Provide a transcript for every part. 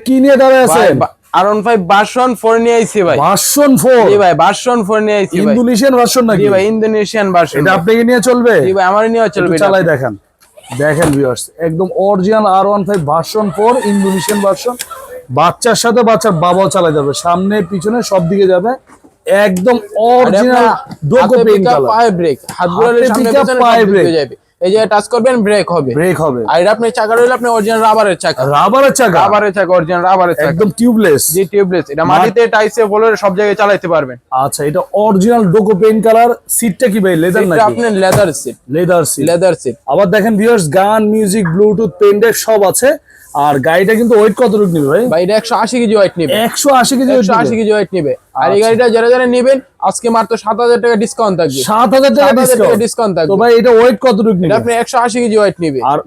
কি নিয়ে দাঁড়ায় আছে? R15 ভার্সন 4 নিয়ে আইছি ভাই। ভার্সন 4? জি ভাই ভার্সন 4 নিয়ে আইছি ভাই। ইন্দোনেশিয়ান ভার্সন নাকি? জি ভাই ইন্দোনেশিয়ান ভার্সন। এটা আপনি কি নিয়ে চলবে? জি ভাই আমার নিয়ে চলবে। চালাই দেখেন। দেখেন ভিউয়ার্স, একদম original R15 version 4 Indonesian version. বাচ্চার সাথে বাচ্চার বাবাও চালাই যাবে, সামনে পিছনে সব দিকে যাবে। একদম অরিজিনাল ডোগো পেইন্ট কালার। পায়ে ব্রেক, হাত ঘোরালে সামনে পিছনে পায়ে ব্রেক হয়ে যাবে। এই যে টাচ করবেন ব্রেক হবে। ব্রেক হবে। আর এটা আপনি চাকা রইলে আপনি অরিজিনাল রাবারের চাকা। রাবারের চাকা? রাবারের চাকা, অরিজিনাল রাবারের চাকা। একদম টিউবলেস? জি টিউবলেস। এটা মাটিতে টাইসে ফ্লোরে সব জায়গায় চালাতে পারবেন। আচ্ছা, এটা অরিজিনাল ডোগো পেইন্ট কালার। সিটটা কি ভাই লেদার নাকি? এটা আপনি leather seat. Leather seat. Leather seat. আবার দেখেন ভিউয়ার্স, গান, মিউজিক, ব্লুটুথ, পেনড্রাইভ সব আছে। আর গাড়িটা কিন্তু ওয়েট কতটুকু নেবে ভাই? ভাই এটা 180 কেজি ওয়েট নেবে। 180 কেজি? 180 কেজি ওয়েট নেবে। আর এই গাড়িটা যারা যারা নেবেন আজকে মাত্র 7000 টাকা ডিসকাউন্ট থাকবে। 7000 টাকা ডিসকাউন্ট থাকবে। তো ভাই এটা ওয়েট কতটুকু নেবে? এটা আপনি 180 কেজি ওয়েট নেবে। আর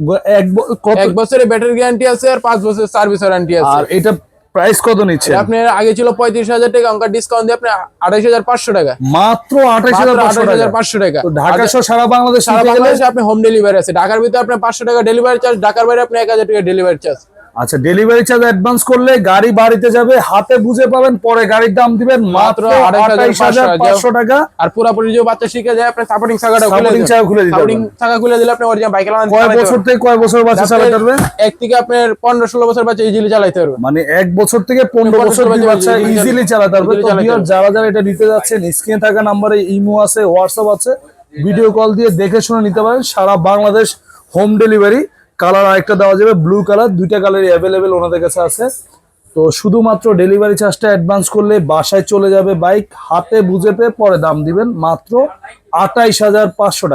এক বছরের ব্যাটারি গ্যারান্টি আছে আর 5 বছরের সার্ভিস ওয়ারেন্টি আছে। আর এটা প্রাইস কত নিচ্ছে? আপনার আগে ছিল 35000 টাকা, অঙ্কা ডিসকাউন্ট দিয়ে আপনি 28500 টাকা। মাত্র 28500 টাকা। তো ঢাকা সহ সারা বাংলাদেশে আপনি হোম ডেলিভারি আছে। ঢাকার ভিতরে আপনি 500 টাকা ডেলিভারি চার্জ, ঢাকার বাইরে আপনি 1000 টাকা ডেলিভারি চার্জ। আচ্ছা, ডেলিভারি চার্জ অ্যাডভান্স করলে গাড়ি বাড়িতে যাবে, হাতে বুঝে পাবেন, পরে গাড়ির দাম দিবেন মাত্র 28500 টাকা। আর পুরোপুরি যে বাচ্চা শিখে যায় আপনি সাপোর্টিং চাকাটা খুলে দিবেন। সাপোর্টিং চাকা খুলে দিলে আপনি অরিজিনাল বাইক চালাতে পারবেন। কয় বছর থেকে কয় বছর বাচ্চা চালাতে পারবে? এক থেকে আপনার 15-16 বছর বাচ্চা ইজিলি চালাতে পারবে। মানে 1 বছর থেকে 15 বছর বাচ্চা ইজিলি চালাতে পারবে। তো যারা যারা এটা নিতে যাচ্ছেন, স্ক্রিনে থাকা নম্বরে ইমো আছে, হোয়াটসঅ্যাপ আছে, ভিডিও কল দিয়ে দেখে শুনে নিতে পারেন। সারা বাংলাদেশ হোম ডেলিভারি। কালার আরেকটা দেওয়া যাবে, ব্লু কালার। দুইটা কালারই অ্যাভেলেবেল ওনাদের কাছে আছে। তো শুধুমাত্র ডেলিভারি চার্জটা অ্যাডভান্স করলে বাসায় চলে যাবে বাইক, হাতে বুঝে পেয়ে পরে দাম দিবেন মাত্র 28500 টাকা।